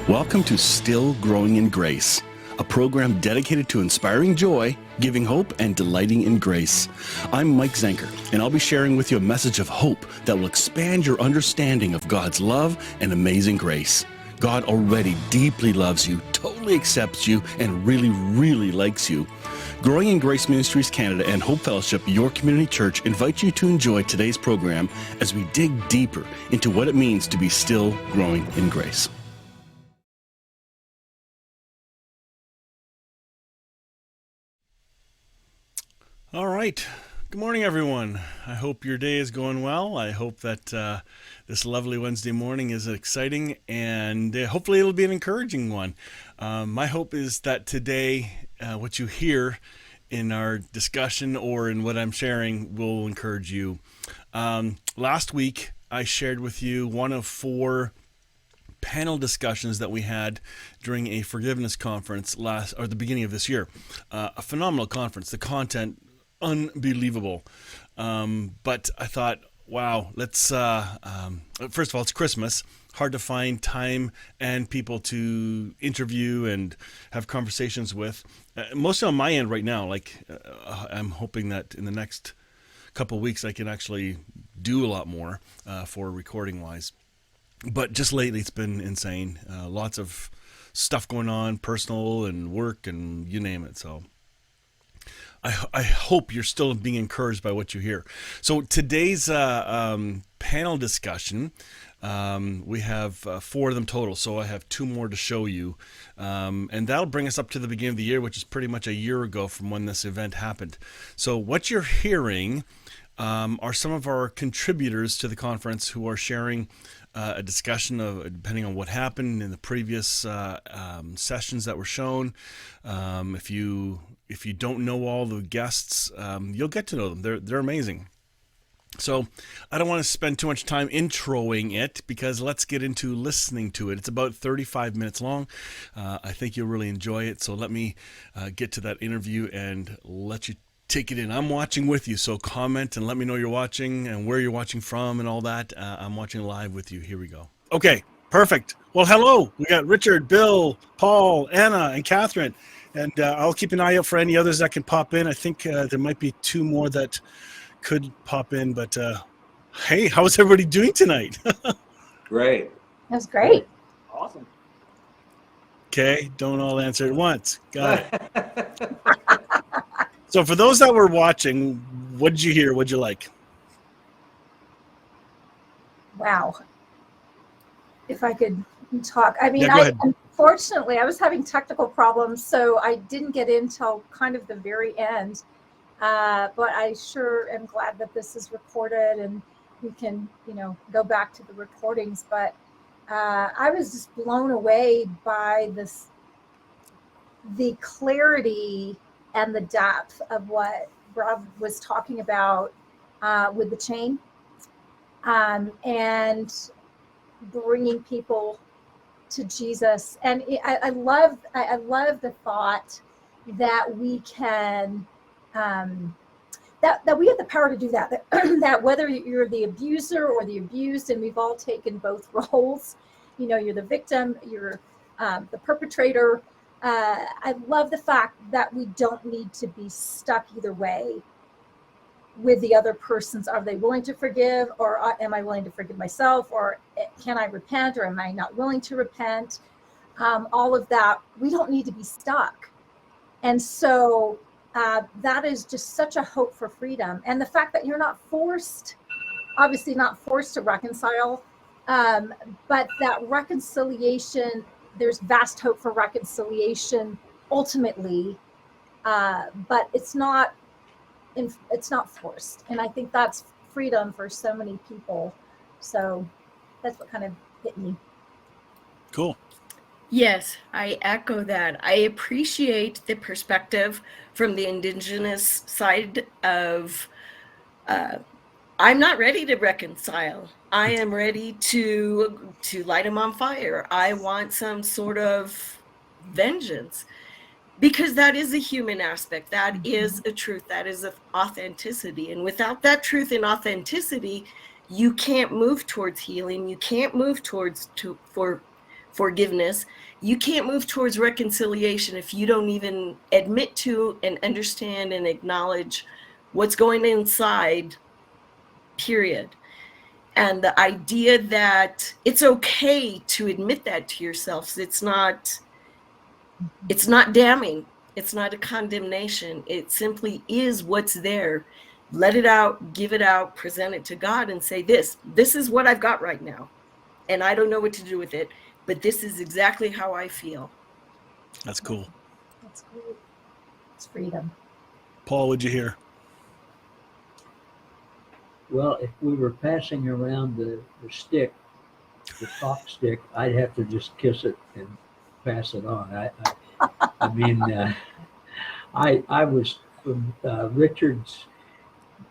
Welcome to Still Growing in Grace, a program dedicated to inspiring joy, giving hope, and delighting in grace. I'm Mike Zenker, and I'll be sharing with you a message of hope that will expand your understanding of God's love and amazing grace. God already deeply loves you, totally accepts you, and really, really likes you. Growing in Grace Ministries Canada and Hope Fellowship, your community church, invite you to enjoy today's program as we dig deeper into what it means to be still growing in grace. All right. Good morning, everyone. I hope your day is going well. I hope that this lovely Wednesday morning is exciting, and hopefully it'll be an encouraging one. My hope is that today, what you hear in our discussion or in what I'm sharing will encourage you. Last week, I shared with you one of 4 panel discussions that we had during a forgiveness conference the beginning of this year. A phenomenal conference. The content unbelievable. But I thought, wow, let's first of all, it's Christmas. Hard to find time and people to interview and have conversations with. Mostly on my end right now. I'm hoping that in the next couple of weeks I can actually do a lot more for recording wise. But just lately it's been insane. Lots of stuff going on, personal and work and you name it. So I hope you're still being encouraged by what you hear. So today's panel discussion, we have 4 of them total. So I have 2 more to show you. And that'll bring us up to the beginning of the year, which is pretty much a year ago from when this event happened. So what you're hearing are some of our contributors to the conference who are sharing a discussion of, depending on what happened in the previous sessions that were shown. If you don't know all the guests, you'll get to know them. They're amazing. So I don't want to spend too much time introing it because let's get into listening to it. It's about 35 minutes long. I think you'll really enjoy it. So let me get to that interview and let you take it in. I'm watching with you, so comment and let me know you're watching and where you're watching from and all that. I'm watching live with you. Here we go. Okay, perfect. Well, hello. We got Richard, Bill, Paul, Anna, and Catherine. And I'll keep an eye out for any others that can pop in. I think there might be 2 more that could pop in. But hey, how's everybody doing tonight? Great. That was great. Awesome. Okay, don't all answer at once. Got it. So for those that were watching, what did you hear? What did you like? Wow. If I could talk. I mean, Yeah, go ahead. Unfortunately, I was having technical problems, so I didn't get in till kind of the very end. But I sure am glad that this is recorded and we can, go back to the recordings. But I was just blown away by the clarity and the depth of what Rob was talking about with the chain and bringing people to Jesus. And I love the thought that we can that we have the power to do that. That whether you're the abuser or the abused, and we've all taken both roles. You're the victim, you're the perpetrator. I love the fact that we don't need to be stuck either way with the other person's. Are they willing to forgive, or am I willing to forgive myself, or can I repent, or am I not willing to repent? All of that, we don't need to be stuck. And so that is just such a hope for freedom. And the fact that you're not forced, obviously not forced to reconcile, but that reconciliation, there's vast hope for reconciliation ultimately, but it's not forced. And I think that's freedom for so many people. So that's what kind of hit me. Cool. Yes, I echo that. I appreciate the perspective from the Indigenous side of I'm not ready to reconcile. I am ready to light them on fire. I want some sort of vengeance, because that is a human aspect. That is a truth. That is an authenticity. And without that truth and authenticity, you can't move towards healing. You can't move towards for forgiveness. You can't move towards reconciliation if you don't even admit to and understand and acknowledge what's going inside, period. And the idea that it's okay to admit that to yourselves, it's not damning. It's not a condemnation. It simply is what's there. Let it out, give it out, present it to God and say, this is what I've got right now. And I don't know what to do with it, but this is exactly how I feel. That's cool. That's great. It's freedom. Paul, what'd you hear? Well, if we were passing around the stick, the talk stick, I'd have to just kiss it and pass it on. I mean, I was from Richard's,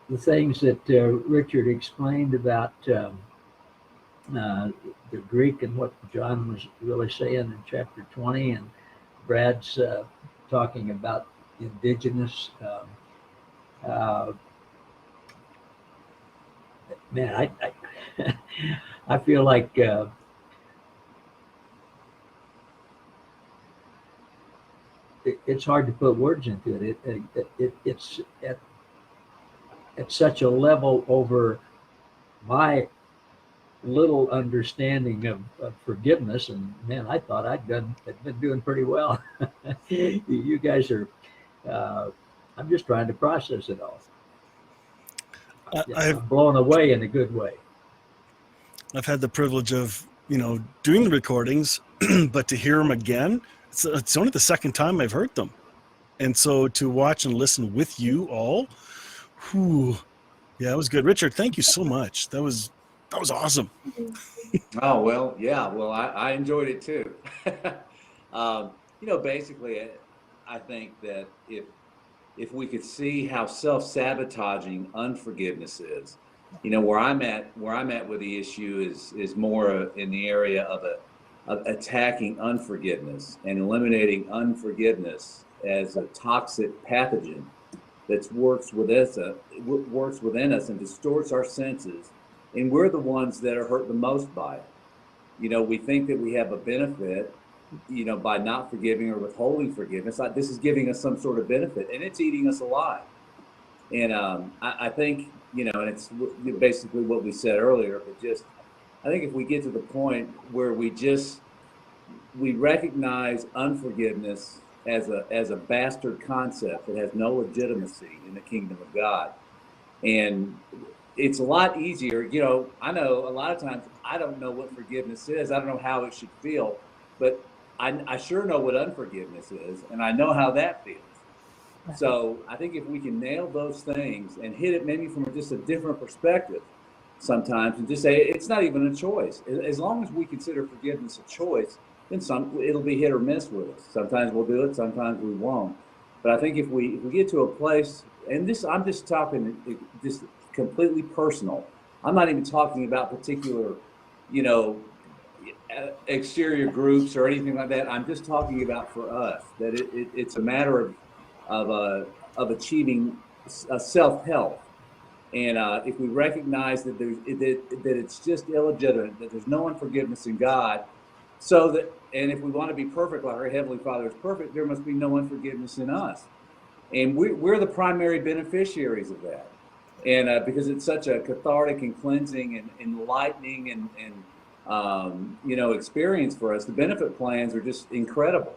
the things that Richard explained about the Greek and what John was really saying in chapter 20, and Brad's talking about indigenous. Man, I feel like it's hard to put words into it. It's at such a level over my little understanding of forgiveness, and man, I thought I'd been doing pretty well. You guys are. I'm just trying to process it all. I'm blown away in a good way. I've had the privilege of, doing the recordings, but to hear them again, it's only the second time I've heard them. And so to watch and listen with you all, yeah, it was good. Richard, thank you so much. That was awesome. Oh, well, yeah. Well, I enjoyed it too. Basically, I think that if we could see how self-sabotaging unforgiveness is, where I'm at with the issue is more in the area of attacking unforgiveness and eliminating unforgiveness as a toxic pathogen that works within us and distorts our senses, and we're the ones that are hurt the most by it. We think that we have a benefit by not forgiving or withholding forgiveness. This is giving us some sort of benefit, and it's eating us alive. And I think, and it's basically what we said earlier, but I think if we get to the point where we recognize unforgiveness as a bastard concept that has no legitimacy in the kingdom of God, and it's a lot easier. I know a lot of times I don't know what forgiveness is. I don't know how it should feel, but I sure know what unforgiveness is, and I know how that feels. So I think if we can nail those things and hit it maybe from just a different perspective sometimes, and just say it's not even a choice. As long as we consider forgiveness a choice, then it'll be hit or miss with us. Sometimes we'll do it, sometimes we won't. But I think if we get to a place, and I'm just talking just completely personal. I'm not even talking about particular, exterior groups or anything like that. I'm just talking about for us that it's a matter of achieving self-help, and if we recognize that it's just illegitimate, that there's no unforgiveness in God, and if we want to be perfect like our Heavenly Father is perfect, there must be no unforgiveness in us, and we're the primary beneficiaries of that, and because it's such a cathartic and cleansing and enlightening and experience for us. The benefit plans are just incredible.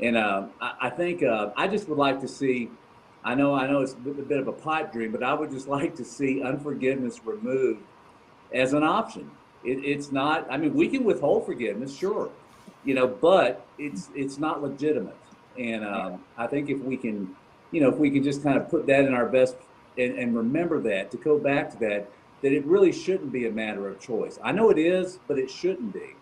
And I think I just would like to see, I know it's a bit of a pipe dream, but I would just like to see unforgiveness removed as an option. It's not, we can withhold forgiveness, sure, but it's not legitimate. And I think if we can just kind of put that in our best and remember that, to go back to that it really shouldn't be a matter of choice. I know it is, but it shouldn't be.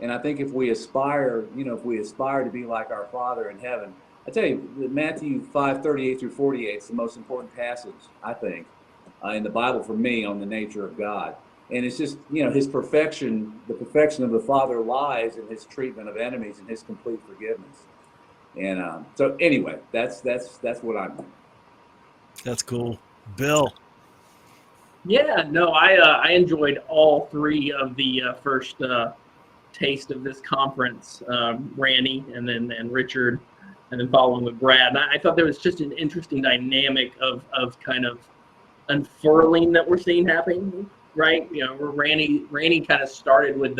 And I think if we aspire to be like our Father in heaven, I tell you, Matthew 5:38 through 48 is the most important passage, I think, in the Bible for me on the nature of God. And it's just, his perfection, the perfection of the Father lies in his treatment of enemies and his complete forgiveness. And so anyway, that's what I'm doing. That's cool. Bill. Yeah, no, I enjoyed all three of the first taste of this conference, Randy and Richard, and then following with Brad. And I thought there was just an interesting dynamic of kind of unfurling that we're seeing happening, right? You know, Randy kind of started with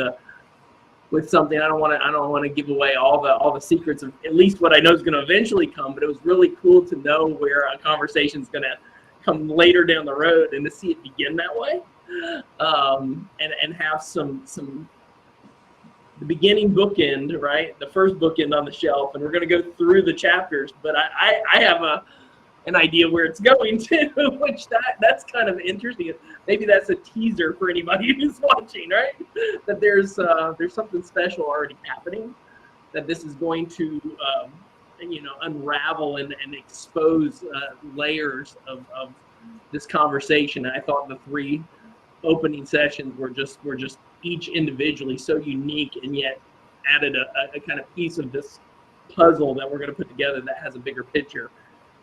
something. I don't want to give away all the secrets of at least what I know is going to eventually come, but it was really cool to know where a conversation is going to come later down the road and to see it begin that way, and have some the beginning bookend, right? The first bookend on the shelf, and we're going to go through the chapters, but I have an idea where it's going to, which that's kind of interesting. Maybe that's a teaser for anybody who's watching, right? That there's something special already happening, that this is going to unravel and expose layers of this conversation. And I thought the 3 opening sessions were just each individually so unique, and yet added a kind of piece of this puzzle that we're going to put together that has a bigger picture.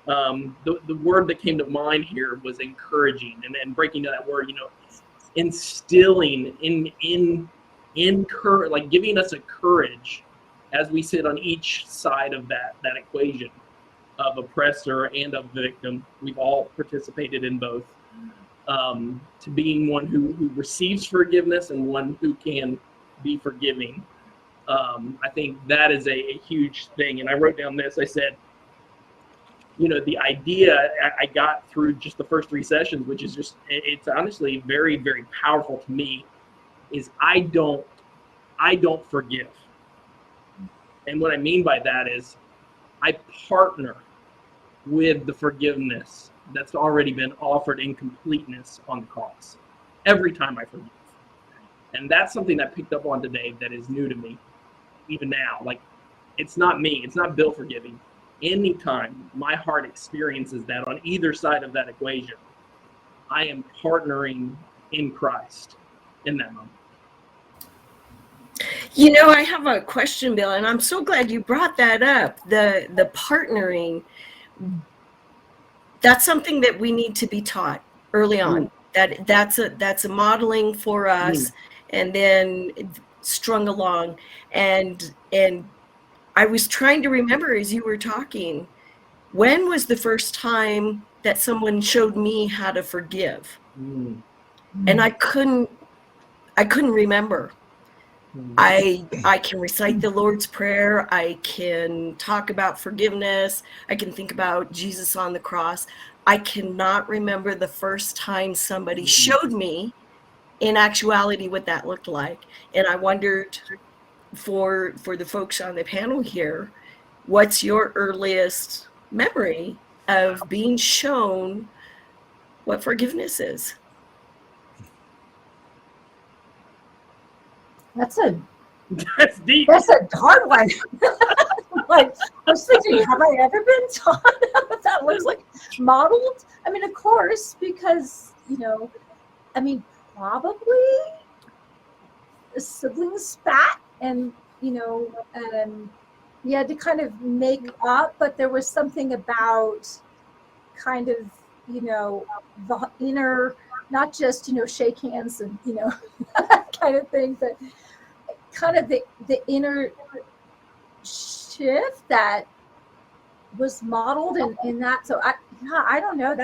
The word that came to mind here was encouraging, and breaking down that word, instilling in courage, like giving us a courage as we sit on each side of that equation of oppressor and of victim. We've all participated in both. To being one who receives forgiveness and one who can be forgiving. I think that is a huge thing. And I wrote down this. I said, the idea I got through just the first 3 sessions, which is just, it's honestly very, very powerful to me, is I don't forgive. And what I mean by that is I partner with the forgiveness that's already been offered in completeness on the cross every time I forgive. And that's something I picked up on today that is new to me, even now. Like, it's not me, it's not Bill forgiving. Anytime my heart experiences that on either side of that equation, I am partnering in Christ in that moment. I have a question, Bill, and I'm so glad you brought that up. The partnering, that's something that we need to be taught early on. That's a modeling for us, and then strung along. And I was trying to remember as you were talking, when was the first time that someone showed me how to forgive? And I couldn't remember. I can recite the Lord's Prayer. I can talk about forgiveness. I can think about Jesus on the cross. I cannot remember the first time somebody showed me in actuality what that looked like. And I wondered, for the folks on the panel here, what's your earliest memory of being shown what forgiveness is? That's deep. That's a hard one. Like, I was thinking, have I ever been taught what that looks like? Modeled? I mean, of course, because, probably a sibling spat, and, you had to kind of make up, but there was something about kind of, the inner, not just, shake hands and, that kind of thing, but kind of the inner shift that was modeled in that. So I don't know.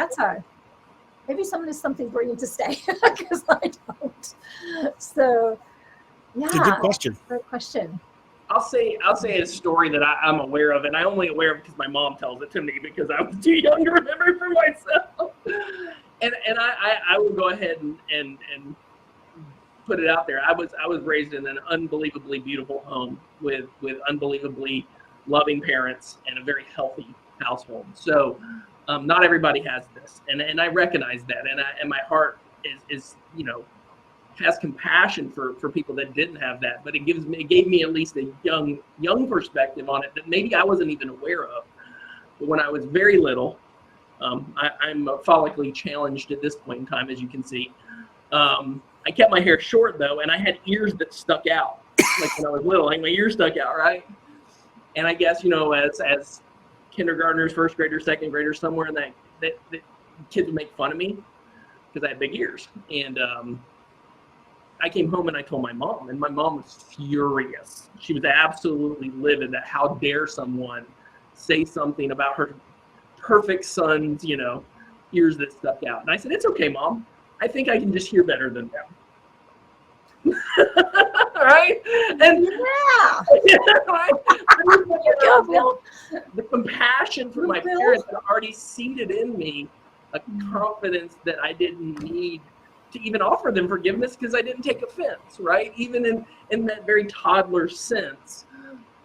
Maybe someone has something for you to say, because I don't. So yeah, it's a good question. Great question. I'll say a story that I'm aware of, and I'm only aware of because my mom tells it to me because I was too young to remember for myself. And I will go ahead and put it out there. I was raised in an unbelievably beautiful home with unbelievably loving parents and a very healthy household. So not everybody has this, and I recognize that, and my heart is has compassion for people that didn't have that, but it gave me at least a young perspective on it that maybe I wasn't even aware of. But when I was very little, I'm follically challenged at this point in time, as you can see. I kept my hair short though, and I had ears that stuck out. Like when I was little, like my ears stuck out, right? And I guess as kindergartners, first graders, second graders, somewhere in that kids would make fun of me because I had big ears. And I came home and I told my mom, and my mom was furious. She was absolutely livid that how dare someone say something about her perfect son's, ears that stuck out. And I said, it's okay, Mom. I think I can just hear better than them. Right? And Yeah. right? You go, Bill. The compassion for my Bill. parents had already seeded in me a confidence that I didn't need to even offer them forgiveness because I didn't take offense, right? Even in that very toddler sense.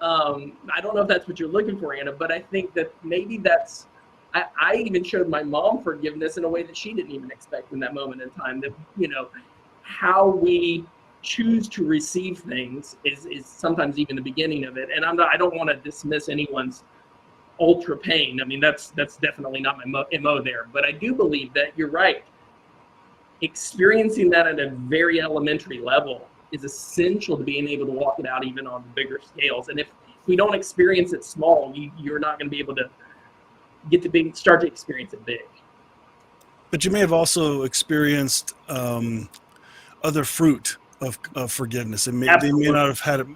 I don't know if that's what you're looking for, Anna, but I think that maybe that's, I even showed my mom forgiveness in a way that she didn't even expect in that moment in time. That, how we choose to receive things is sometimes even the beginning of it. And I don't want to dismiss anyone's ultra pain. I mean, that's definitely not my MO there. But I do believe that you're right. Experiencing that at a very elementary level is essential to being able to walk it out even on the bigger scales. And if we don't experience it small, you're not going to be able to start to experience it big. But you may have also experienced other fruit of forgiveness, and they may not have had it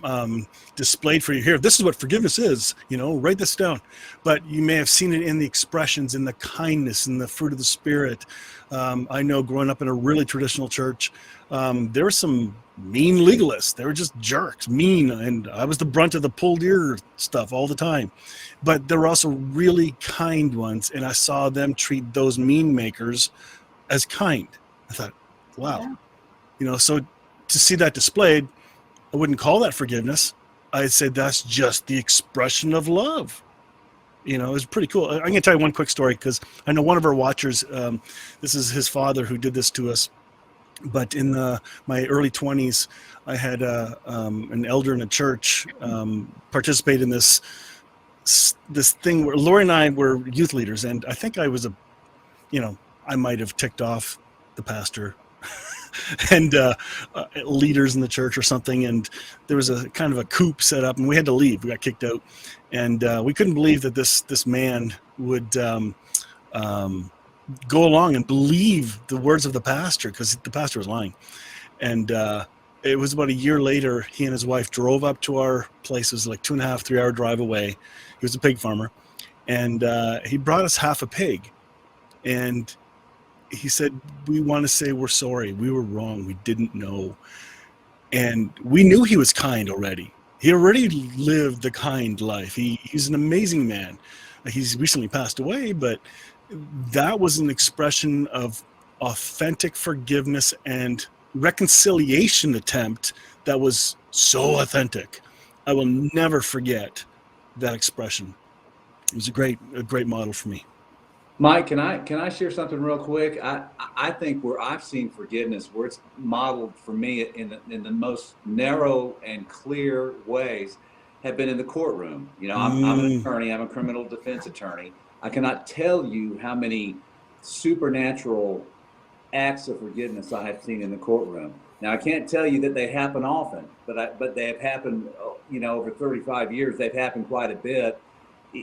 displayed for you here. This is what forgiveness is, write this down. But you may have seen it in the expressions, in the kindness, in the fruit of the Spirit. I know growing up in a really traditional church, there were some mean legalists. They were just jerks, mean, and I was the brunt of the pulled ear stuff all the time. But there were also really kind ones, and I saw them treat those mean makers as kind. I thought, wow. Yeah. So to see that displayed, I wouldn't call that forgiveness. I'd say that's just the expression of love. It was pretty cool. I'm going to tell you one quick story because I know one of our watchers, this is his father who did this to us. But in my early 20s, I had an elder in a church participate in this thing where Lori and I were youth leaders. And I think I was I might have ticked off the pastor and leaders in the church or something, and there was a kind of a coop set up, and we had to leave. We got kicked out, and we couldn't believe that this man would go along and believe the words of the pastor, because the pastor was lying. And it was about a year later, he and his wife drove up to our place. It was like 2.5, 3 hour drive away. He was a pig farmer, and he brought us half a pig, and he said, we want to say we're sorry. We were wrong. We didn't know. And we knew he was kind already. He already lived the kind life. He's an amazing man. He's recently passed away, but that was an expression of authentic forgiveness and reconciliation attempt that was so authentic. I will never forget that expression. It was a great model for me. Mike, can I share something real quick? I think where I've seen forgiveness, where it's modeled for me in the most narrow and clear ways, have been in the courtroom. I'm an attorney. I'm a criminal defense attorney. I cannot tell you how many supernatural acts of forgiveness I have seen in the courtroom. Now, I can't tell you that they happen often, but they have happened. Over 35 years, they've happened quite a bit.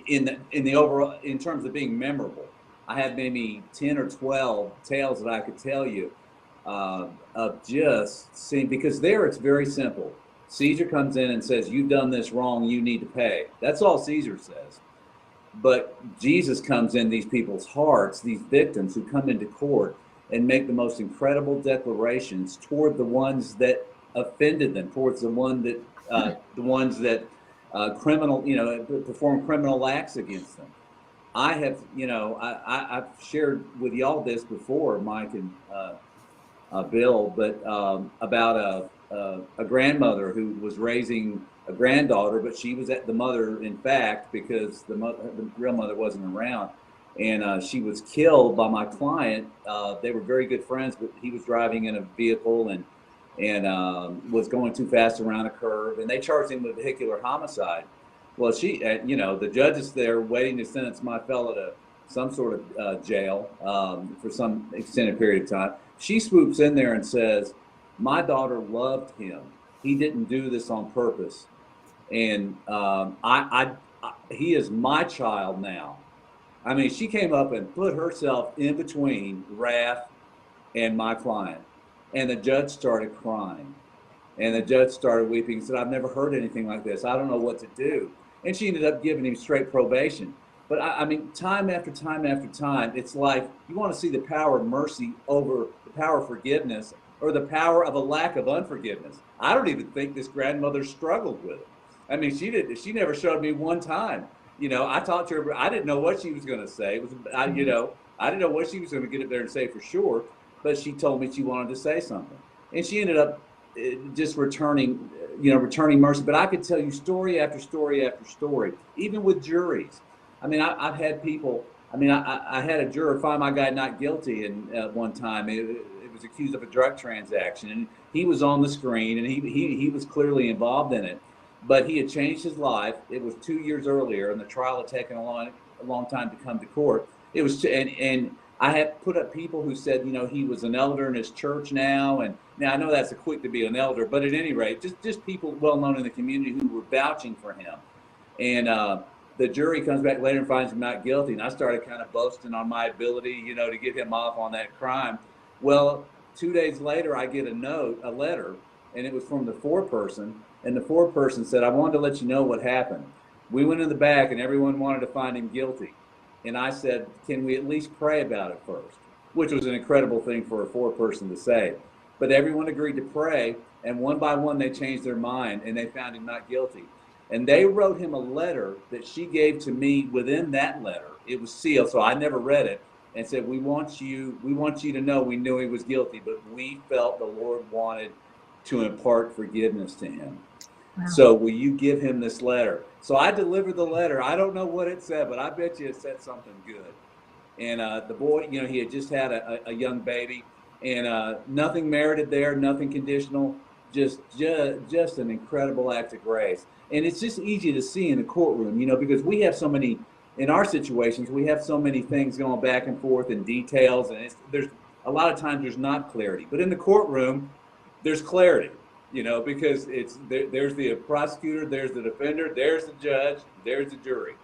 In the overall, in terms of being memorable, I have maybe 10 or 12 tales that I could tell you of just seeing, because there it's very simple. Caesar comes in and says, "You've done this wrong. You need to pay." That's all Caesar says. But Jesus comes in these people's hearts, these victims who come into court, and make the most incredible declarations toward the ones that offended them, towards the ones that perform criminal acts against them. I have, I've shared with y'all this before, Mike and Bill, but about a grandmother who was raising a granddaughter, but she was the mother, in fact, because the real mother wasn't around, and she was killed by my client. They were very good friends, but he was driving in a vehicle and was going too fast around a curve, and they charged him with vehicular homicide. Well, the judge is there waiting to sentence my fellow to some sort of jail for some extended period of time. She swoops in there and says, "My daughter loved him. He didn't do this on purpose, and he is my child now." I mean, she came up and put herself in between Wrath and my client. And the judge started crying. And the judge started weeping and said, I've never heard anything like this. I don't know what to do. And she ended up giving him straight probation. But I mean, time after time after time, it's like you want to see the power of mercy over the power of forgiveness or the power of a lack of unforgiveness. I don't even think this grandmother struggled with it. I mean, she never showed me one time. You know, I talked to her, I didn't know what she was going to say. It was, I didn't know what she was going to get up there and say for sure, but she told me she wanted to say something. And she ended up just returning mercy. But I could tell you story after story after story, even with juries. I mean, I've had people. I mean, I had a juror find my guy not guilty, and one time it was accused of a drug transaction, and he was on the screen, and he was clearly involved in it, but he had changed his life. It was 2 years earlier, and the trial had taken a long time to come to court. It was, and I had put up people who said, you know, he was an elder in his church now, and now I know that's a quick to be an elder, but at any rate, just people well known in the community who were vouching for him, and the jury comes back later and finds him not guilty, and I started kind of boasting on my ability, you know, to get him off on that crime. Well, 2 days later, I get a letter, and it was from the foreperson, and the foreperson said, I wanted to let you know what happened. We went in the back, and everyone wanted to find him guilty. And I said, can we at least pray about it first? Which was an incredible thing for a foreperson to say. But everyone agreed to pray, and one by one, they changed their mind, and they found him not guilty. And they wrote him a letter that she gave to me within that letter. It was sealed, so I never read it, and said, we want you to know we knew he was guilty, but we felt the Lord wanted to impart forgiveness to him. Wow. So will you give him this letter? So I delivered the letter. I don't know what it said, but I bet you it said something good. And the boy, you know, he had just had a young baby, and nothing merited there, nothing conditional, just an incredible act of grace. And it's just easy to see in the courtroom, you know, because we have so many, in our situations, we have so many things going back and forth and details, and there's a lot of times there's not clarity. But in the courtroom, there's clarity, you know, because there's the prosecutor, there's the defender, there's the judge, there's the jury.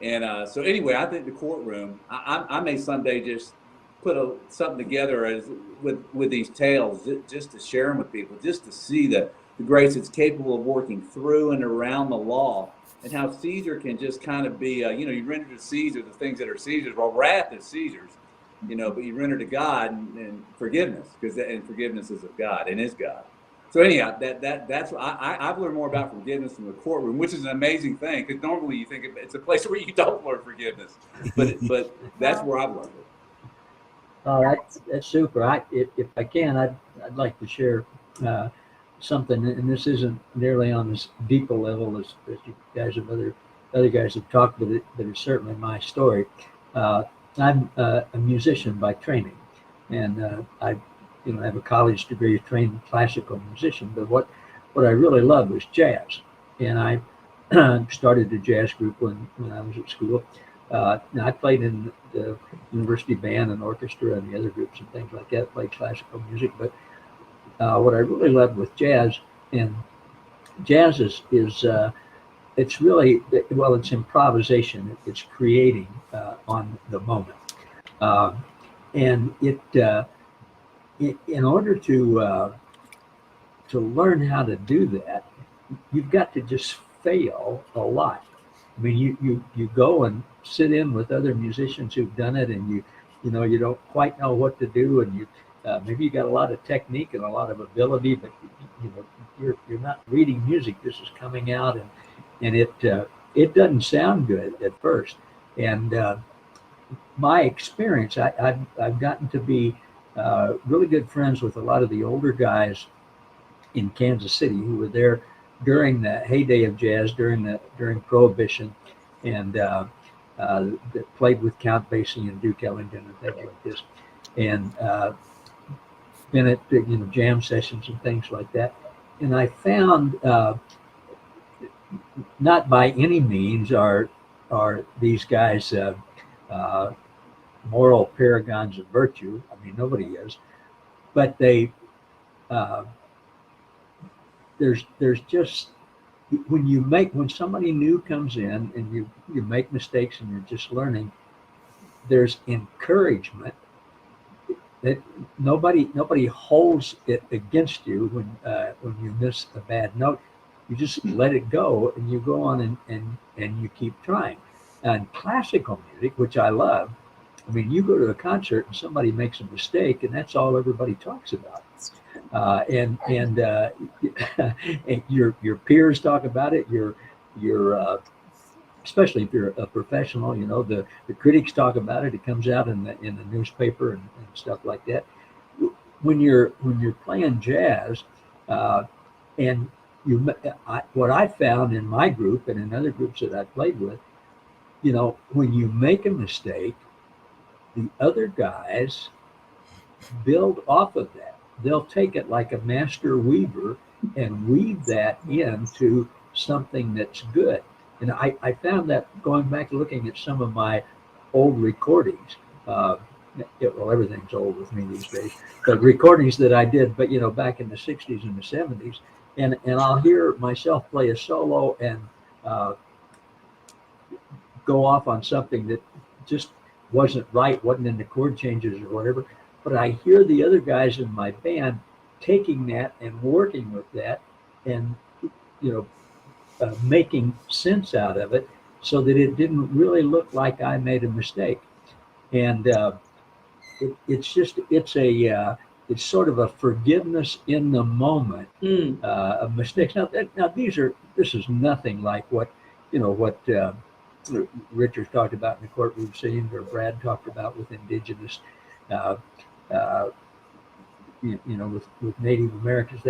And so anyway, I think the courtroom, I may someday just put something together with these tales just to share them with people, just to see the grace that's capable of working through and around the law, and how Caesar can just kind of be, you render to Caesar the things that are Caesar's. Well, wrath is Caesar's, you know, but you render to God and forgiveness, and forgiveness is of God and is God. So anyhow, that's what I've learned more about forgiveness in the courtroom, which is an amazing thing, because normally you think it's a place where you don't learn forgiveness, but that's where I've learned it. Oh, that's super. If I can, I'd like to share something, and this isn't nearly on this deeper level as you guys have other guys have talked, but it's certainly my story. I'm a musician by training, and I have a college degree, trained classical musician. But what I really loved was jazz, and I started a jazz group when I was at school. Now I played in the university band and orchestra and the other groups and things like that, played classical music. But what I really loved with jazz, and jazz is it's really, well, it's improvisation. It's creating on the moment. And in order to learn how to do that, you've got to just fail a lot. I mean, you go and sit in with other musicians who've done it, and you don't quite know what to do, and maybe you got a lot of technique and a lot of ability, but you're not reading music. This is coming out, and it doesn't sound good at first. And my experience, I've gotten to be really good friends with a lot of the older guys in Kansas City who were there during the heyday of jazz, during Prohibition, and that played with Count Basie and Duke Ellington and things like this, and been at jam sessions and things like that. And I found not by any means are these guys moral paragons of virtue. I mean, nobody is, but they there's just, when somebody new comes in and you make mistakes and you're just learning, there's encouragement that nobody holds it against you when you miss a bad note. You just let it go and you go on and you keep trying. And classical music, which I love, I mean, you go to a concert and somebody makes a mistake, and that's all everybody talks about. And your peers talk about it. Your especially if you're a professional, you know, the critics talk about it. It comes out in the newspaper and stuff like that. When you're playing jazz, and what I found in my group and in other groups that I played with, you know, when you make a mistake, the other guys build off of that. They'll take it like a master weaver and weave that into something that's good. And I found that going back looking at some of my old recordings. Well, everything's old with me these days, but recordings that I did, but you know, back in the 60s and the 70s, and I'll hear myself play a solo and go off on something that just wasn't right, wasn't in the chord changes or whatever. But I hear the other guys in my band taking that and working with that, and you know, making sense out of it, so that it didn't really look like I made a mistake. And it's sort of a forgiveness in the moment of mistakes. Now this is nothing like what Richard talked about in the courtroom scene, or Brad talked about with Indigenous, with Native Americans.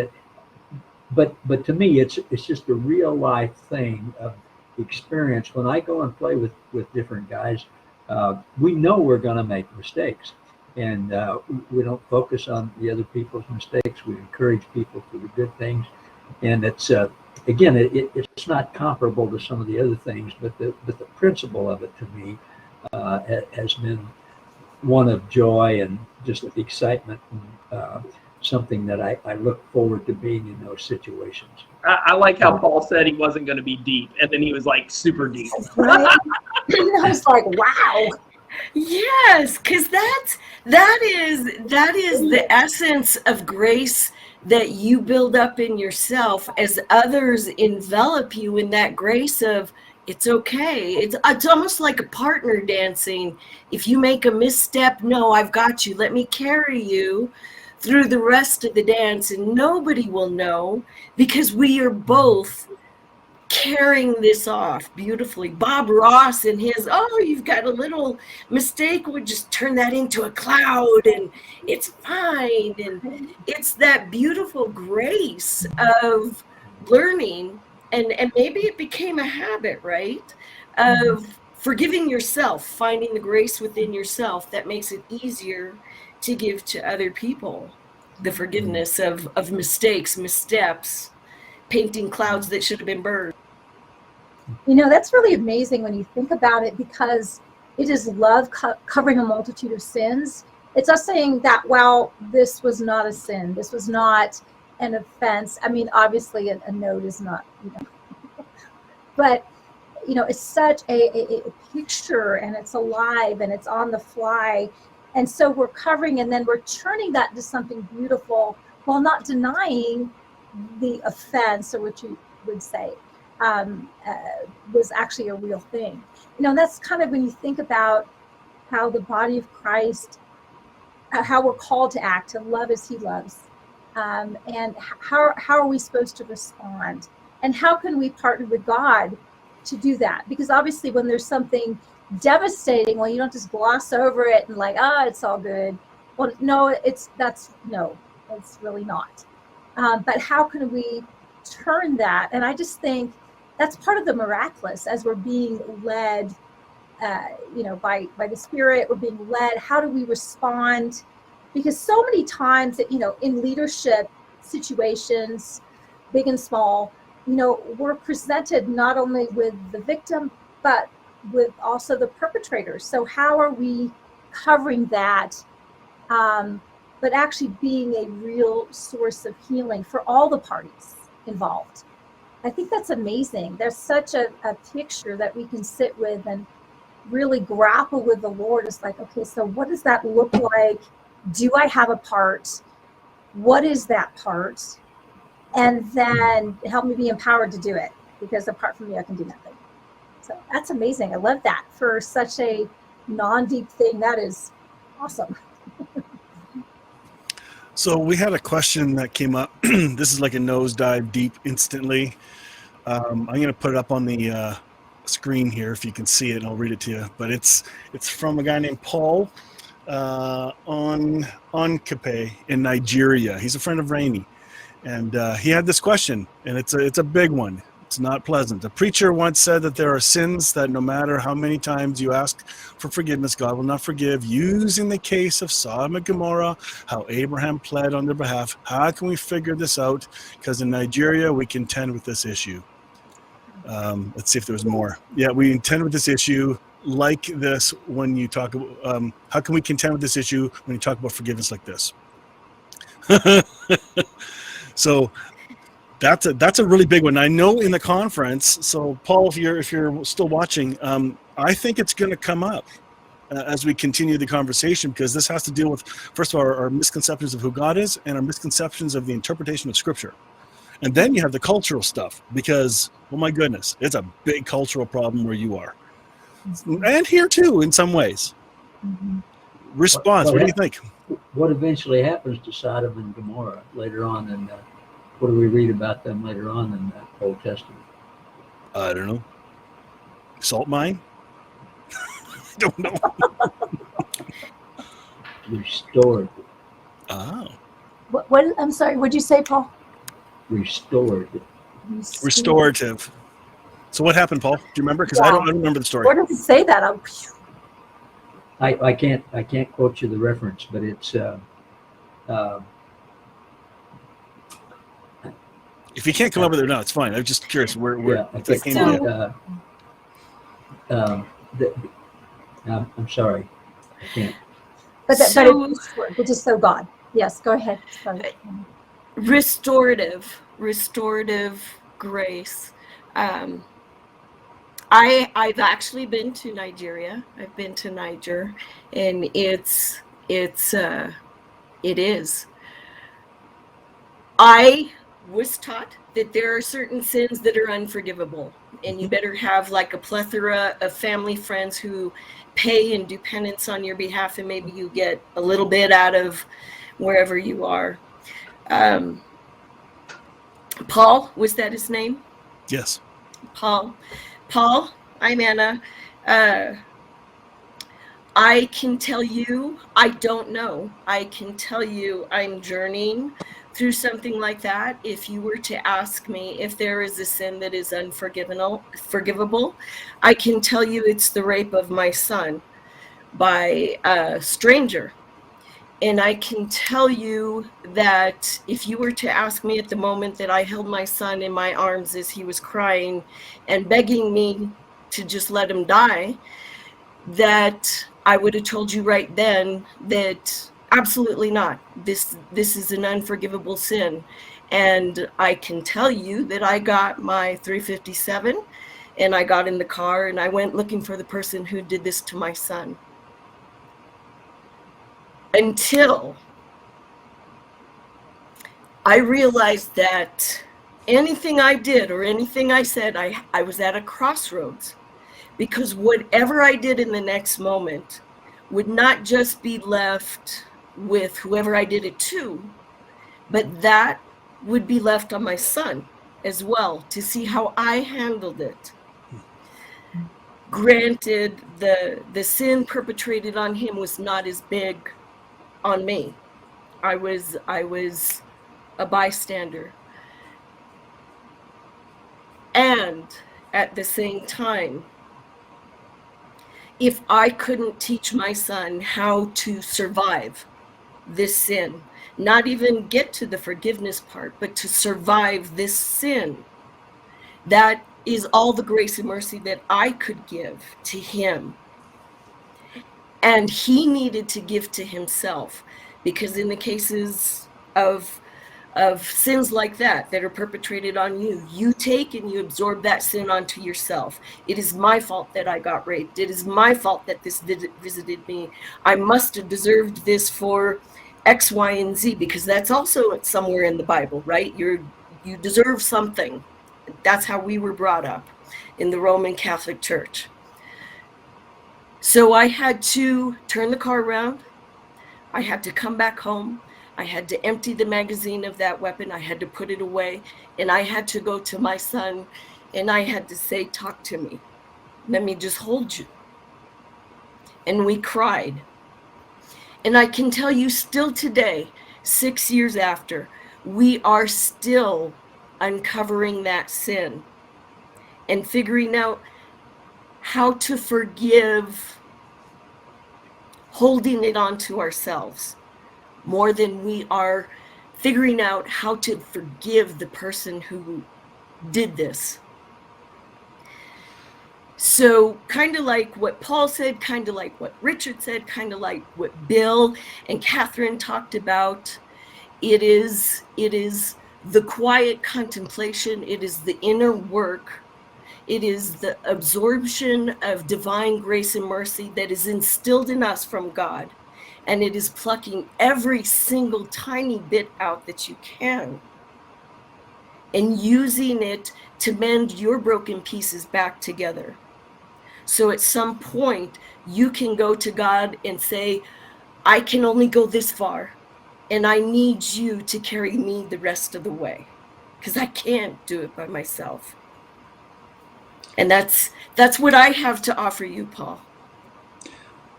But to me, it's just a real life thing of experience. When I go and play with different guys, we know we're going to make mistakes, and we don't focus on the other people's mistakes. We encourage people for the good things, and it's again, it's not comparable to some of the other things, but the principle of it to me has been one of joy and just excitement, and something that I look forward to being in those situations. I like how Paul said he wasn't going to be deep, and then he was like super deep. Right? I was like, wow. Yes, because that is the essence of grace that you build up in yourself as others envelop you in that grace of it's okay. It's almost like a partner dancing. If you make a misstep, no, I've got you. Let me carry you through the rest of the dance, and nobody will know, because we are both carrying this off beautifully. Bob Ross and his, oh, you've got a little mistake, would just turn that into a cloud and it's fine. And it's that beautiful grace of learning, and maybe it became a habit, right, of forgiving yourself, finding the grace within yourself that makes it easier to give to other people. The forgiveness of mistakes, missteps, painting clouds that should have been birds. You know, that's really amazing when you think about it, because it is love covering a multitude of sins. It's us saying that, well, this was not a sin. This was not an offense. I mean, obviously a note is not, but, it's such a picture, and it's alive, and it's on the fly. And so we're covering, and then we're turning that into something beautiful while not denying the offense, or what you would say was actually a real thing. That's kind of when you think about how the body of Christ, how we're called to act, to love as he loves, and how are we supposed to respond, and how can we partner with God to do that? Because obviously when there's something devastating, well, you don't just gloss over it and like, it's all good. Well, no, it's really not. But how can we turn that? And I just think that's part of the miraculous, as we're being led, by the Spirit. We're being led. How do we respond? Because so many times that, in leadership situations, big and small, we're presented not only with the victim, but with also the perpetrators. So how are we covering that, but actually being a real source of healing for all the parties involved? I think that's amazing. There's such a picture that we can sit with and really grapple with the Lord. It's like, okay, so what does that look like Do I have a part? What is that part? And then help me be empowered to do it, because apart from me, I can do nothing. So that's amazing. I love that for such a non-deep thing. That is awesome. So we had a question that came up. This is like a nosedive deep instantly. I'm going to put it up on the screen here if you can see it, and I'll read it to you. But it's from a guy named Paul on Cape in Nigeria. He's a friend of Rainey, and he had this question, and it's a big one. It's not pleasant. A preacher once said that there are sins that no matter how many times you ask for forgiveness, God will not forgive. Using the case of Sodom and Gomorrah, how Abraham pled on their behalf. How can we figure this out? Because in Nigeria, we contend with this issue. Let's see if there's more. Yeah, we contend with this issue like this when you talk about, how can we contend with this issue when you talk about forgiveness like this? So that's a really big one. I know in the conference. So Paul, if you're still watching, I think it's going to come up as we continue the conversation, because this has to deal with, first of all, our misconceptions of who God is and our misconceptions of the interpretation of Scripture. And then you have the cultural stuff, because, oh my goodness, it's a big cultural problem where you are. And here too, in some ways. Mm-hmm. Response, what do you think? What eventually happens to Sodom and Gomorrah later on, and what do we read about them later on in the Old Testament? I don't know. Salt mine? I don't know. Restored. Oh. What? I'm sorry. What'd you say, Paul? Restored. Restorative. So what happened, Paul? Do you remember? Because I don't remember the story. Where does it say that? I can't quote you the reference, but it's if you can't come up with it now, it's fine. I'm just curious where that came from. I'm sorry, I can't. But which is so God. Yes, go ahead. Sorry. Restorative grace. I've actually been to Nigeria. I've been to Niger, and it is. I was taught that there are certain sins that are unforgivable, and you better have like a plethora of family friends who pay and do penance on your behalf, and maybe you get a little bit out of wherever you are. Paul, was that his name? Yes. Paul, I'm Anna. I can tell you, I don't know. I can tell you I'm journeying through something like that. If you were to ask me if there is a sin that is forgivable, I can tell you it's the rape of my son by a stranger. And I can tell you that if you were to ask me at the moment that I held my son in my arms as he was crying and begging me to just let him die, that I would have told you right then that absolutely not. This is an unforgivable sin. And I can tell you that I got my 357 and I got in the car and I went looking for the person who did this to my son. Until I realized that anything I did or anything I said, I was at a crossroads, because whatever I did in the next moment would not just be left with whoever I did it to, but that would be left on my son as well, to see how I handled it. Granted, the sin perpetrated on him was not as big on me. I was a bystander. And at the same time, if I couldn't teach my son how to survive this sin, not even get to the forgiveness part, but to survive this sin, that is all the grace and mercy that I could give to him. And he needed to give to himself, because in the cases of of sins like that are perpetrated on you, you take and you absorb that sin onto yourself. It is my fault that I got raped. It is my fault that this visited me. I must have deserved this for X, Y, and Z, because that's also somewhere in the Bible, right? You deserve something. That's how we were brought up in the Roman Catholic Church. So I had to turn the car around. I had to come back home. I had to empty the magazine of that weapon. I had to put it away. And I had to go to my son and I had to say, talk to me. Let me just hold you. And we cried. And I can tell you still today, 6 years after, we are still uncovering that sin and figuring out how to forgive, holding it onto ourselves more than we are figuring out how to forgive the person who did this. So kind of like what Paul said, kind of like what Richard said, kind of like what Bill and Catherine talked about, it is the quiet contemplation, it is the inner work, it is the absorption of divine grace and mercy that is instilled in us from God. And it is plucking every single tiny bit out that you can and using it to mend your broken pieces back together. So at some point, you can go to God and say, I can only go this far, and I need you to carry me the rest of the way, because I can't do it by myself. And that's what I have to offer you, Paul.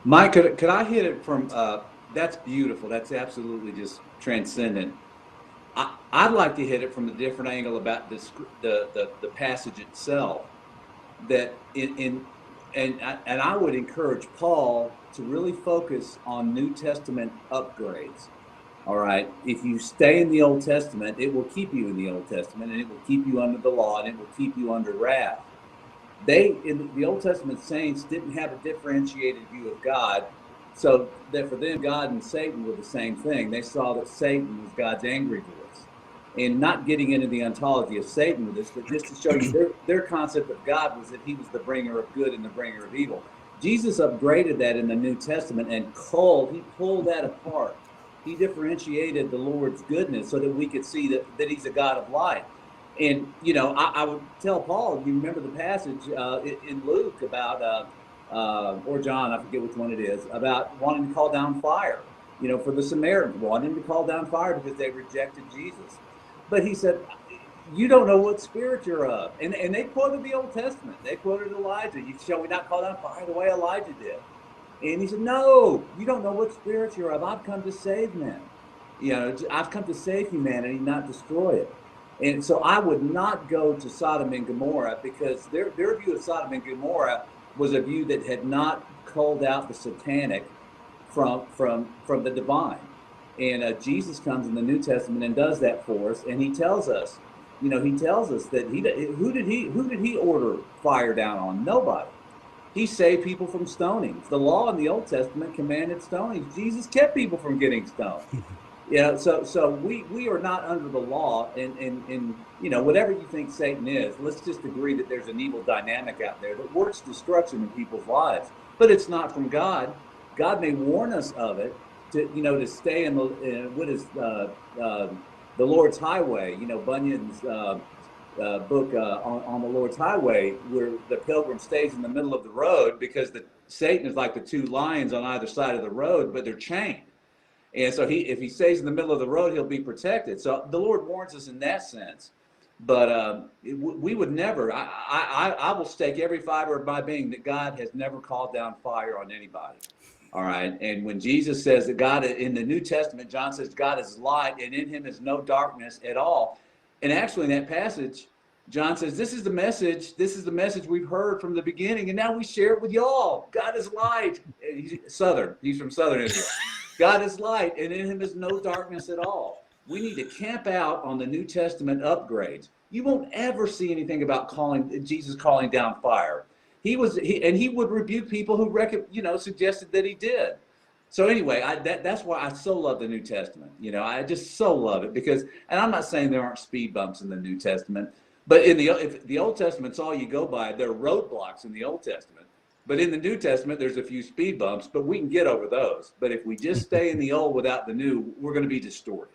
Mike, could I hit it from, that's beautiful. That's absolutely just transcendent. I'd like to hit it from a different angle about the passage itself. That and I would encourage Paul to really focus on New Testament upgrades. All right. If you stay in the Old Testament, it will keep you in the Old Testament, and it will keep you under the law, and it will keep you under wrath. In the Old Testament saints didn't have a differentiated view of God, so that for them, God and Satan were the same thing. They saw that Satan was God's angry voice. And not getting into the ontology of Satan with this, but just to show you their concept of God was that he was the bringer of good and the bringer of evil. Jesus upgraded that in the New Testament and he pulled that apart. He differentiated the Lord's goodness so that we could see that he's a God of light. And, I would tell Paul, you remember the passage in Luke about, or John, I forget which one it is, about wanting to call down fire, for the Samaritans, wanting to call down fire because they rejected Jesus. But he said, you don't know what spirit you're of. And they quoted the Old Testament. They quoted Elijah. Shall we not call down fire the way Elijah did? And he said, no, you don't know what spirit you're of. I've come to save men. I've come to save humanity, not destroy it. And so I would not go to Sodom and Gomorrah, because their view of Sodom and Gomorrah was a view that had not called out the satanic from the divine. And Jesus comes in the New Testament and does that for us. And he tells us, that who did he order fire down on? Nobody. He saved people from stonings. The law in the Old Testament commanded stonings. Jesus kept people from getting stoned. So we are not under the law, and whatever you think Satan is, let's just agree that there's an evil dynamic out there that works destruction in people's lives, but it's not from God. God may warn us of it to stay in the Lord's Highway. Bunyan's book on the Lord's Highway, where the pilgrim stays in the middle of the road because Satan is like the two lions on either side of the road, but they're chained. And so if he stays in the middle of the road, he'll be protected. So the Lord warns us in that sense. But we would never, I will stake every fiber of my being that God has never called down fire on anybody. All right. And when Jesus says that God, in the New Testament, John says God is light and in him is no darkness at all. And actually in that passage, John says, this is the message we've heard from the beginning, and now we share it with y'all. God is light. He's from Southern Israel. God is light, and in him is no darkness at all. We need to camp out on the New Testament upgrades. You won't ever see anything about Jesus calling down fire. He would rebuke people who suggested that he did. So anyway, that's why I so love the New Testament. I just so love it because, and I'm not saying there aren't speed bumps in the New Testament, but if the Old Testament's all you go by, there are roadblocks in the Old Testament. But in the New Testament, there's a few speed bumps, but we can get over those. But if we just stay in the old without the new, we're going to be distorted.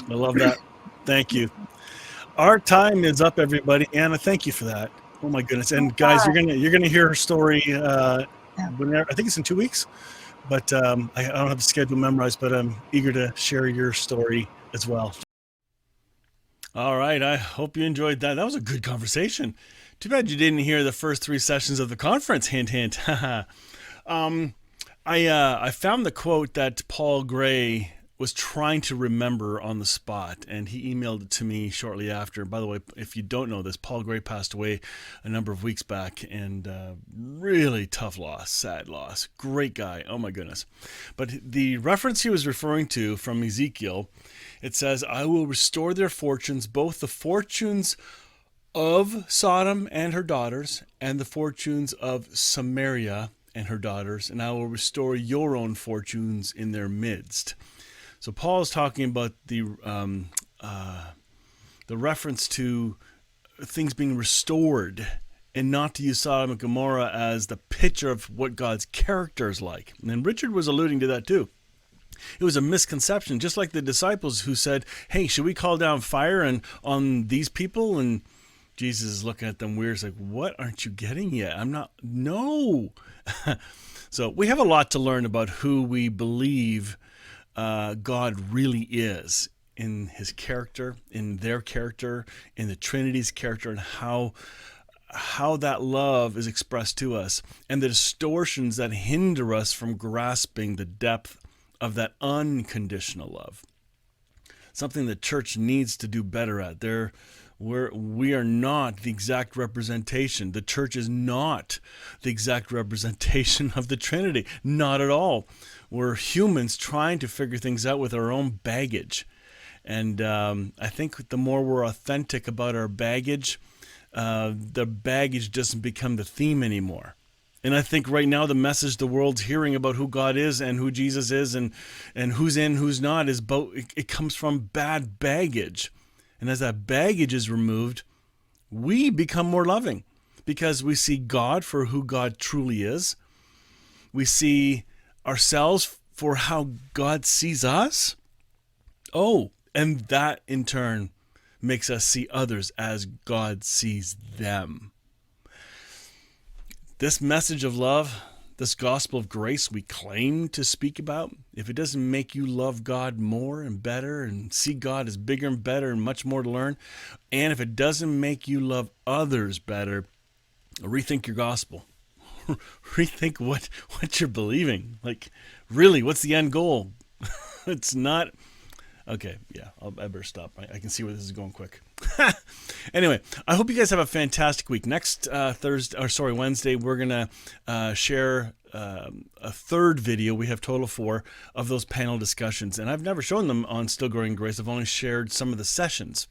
I love that. Thank you. Our time is up, everybody. Anna, thank you for that. Oh my goodness! And guys, you're gonna hear her story. Whenever, I think it's in 2 weeks, but I don't have the schedule memorized. But I'm eager to share your story as well. All right. I hope you enjoyed that. That was a good conversation. Too bad you didn't hear the first 3 sessions of the conference. Hint, hint. I found the quote that Paul Gray was trying to remember on the spot, and he emailed it to me shortly after. By the way, if you don't know this, Paul Gray passed away a number of weeks back, and really tough loss, sad loss. Great guy, oh my goodness. But the reference he was referring to from Ezekiel, it says, "I will restore their fortunes, both the fortunes of Sodom and her daughters, and the fortunes of Samaria and her daughters, and I will restore your own fortunes in their midst." So Paul is talking about the reference to things being restored, and not to use Sodom and Gomorrah as the picture of what God's character is like. And Richard was alluding to that too. It was a misconception, just like the disciples who said, "Hey, should we call down fire on these people?" And Jesus is looking at them weird. It's like, "What aren't you getting yet? I'm not, no." So we have a lot to learn about who we believe God really is in his character, in their character, in the Trinity's character, and how that love is expressed to us, and the distortions that hinder us from grasping the depth of that unconditional love. Something the church needs to do better at. We are not the exact representation. The church is not the exact representation of the Trinity. Not at all. We're humans trying to figure things out with our own baggage. And I think the more we're authentic about our baggage, the baggage doesn't become the theme anymore. And I think right now the message the world's hearing about who God is and who Jesus is and who's in, who's not, is it comes from bad baggage. And as that baggage is removed, we become more loving because we see God for who God truly is. We see ourselves for how God sees us. Oh, and that in turn makes us see others as God sees them. This message of love, this gospel of grace we claim to speak about, if it doesn't make you love God more and better and see God as bigger and better and much more to learn, and if it doesn't make you love others better, rethink your gospel. Rethink what you're believing. Like, really, what's the end goal? It's not... Okay, yeah, I better stop. I can see where this is going quick. Anyway, I hope you guys have a fantastic week. Next Wednesday, we're going to share a third video. We have total 4 of those panel discussions, and I've never shown them on Still Growing Grace. I've only shared some of the sessions.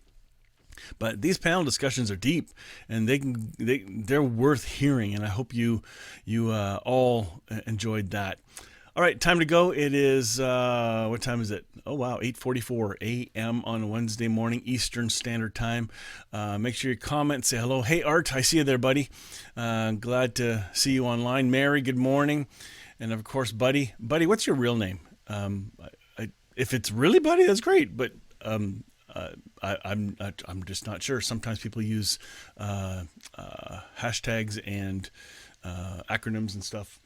But these panel discussions are deep, and they're worth hearing, and I hope you all enjoyed that. All right, time to go. It is, what time is it? Oh, wow, 8:44 a.m. on a Wednesday morning, Eastern Standard Time. Make sure you comment, say hello. Hey, Art, I see you there, buddy. Glad to see you online. Mary, good morning. And, of course, Buddy. Buddy, what's your real name? If it's really Buddy, that's great, but I'm just not sure. Sometimes people use hashtags and acronyms and stuff.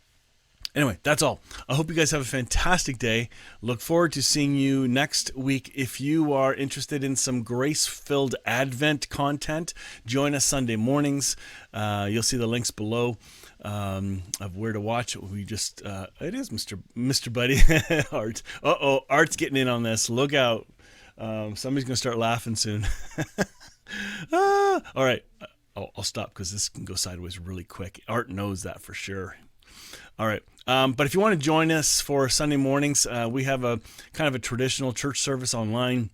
Anyway, that's all. I hope you guys have a fantastic day. Look forward to seeing you next week. If you are interested in some grace-filled Advent content, join us Sunday mornings. You'll see the links below of where to watch. We just, it is Mr. Buddy, Art. Uh-oh, Art's getting in on this. Look out. Somebody's going to start laughing soon. All right. I'll stop because this can go sideways really quick. Art knows that for sure. All right. But if you want to join us for Sunday mornings, we have a kind of a traditional church service online.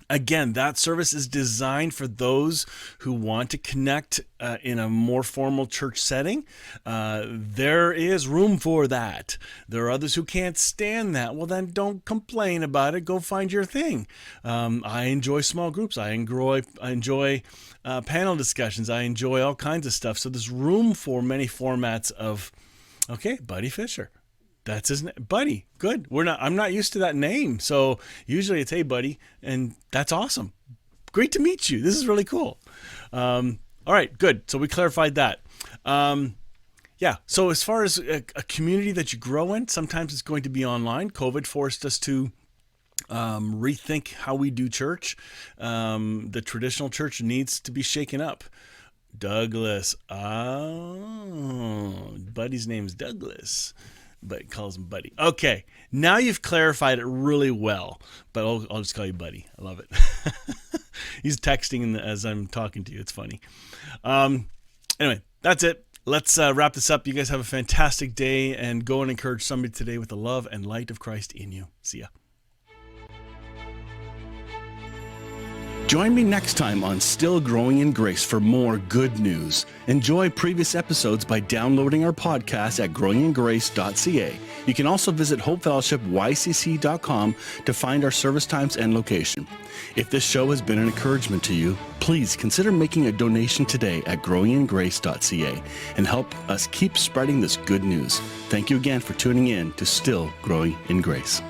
Again, that service is designed for those who want to connect in a more formal church setting. There is room for that. There are others who can't stand that. Well, then don't complain about it. Go find your thing. I enjoy small groups. I enjoy panel discussions. I enjoy all kinds of stuff. So there's room for many formats of, okay, Buddy Fisher. That's his name, Buddy. Good. I'm not used to that name. So usually it's, hey, Buddy. And that's awesome. Great to meet you. This is really cool. All right, good. So we clarified that. Yeah. So as far as a community that you grow in, sometimes it's going to be online. COVID forced us to rethink how we do church. The traditional church needs to be shaken up. Douglas. Oh, Buddy's name's Douglas. But calls him Buddy. Okay, now you've clarified it really well, but I'll just call you Buddy. I love it. He's texting as I'm talking to you. It's funny. Anyway, that's it. Let's wrap this up. You guys have a fantastic day, and go and encourage somebody today with the love and light of Christ in you. See ya. Join me next time on Still Growing in Grace for more good news. Enjoy previous episodes by downloading our podcast at growingingrace.ca. You can also visit hopefellowshipycc.com to find our service times and location. If this show has been an encouragement to you, please consider making a donation today at growingingrace.ca and help us keep spreading this good news. Thank you again for tuning in to Still Growing in Grace.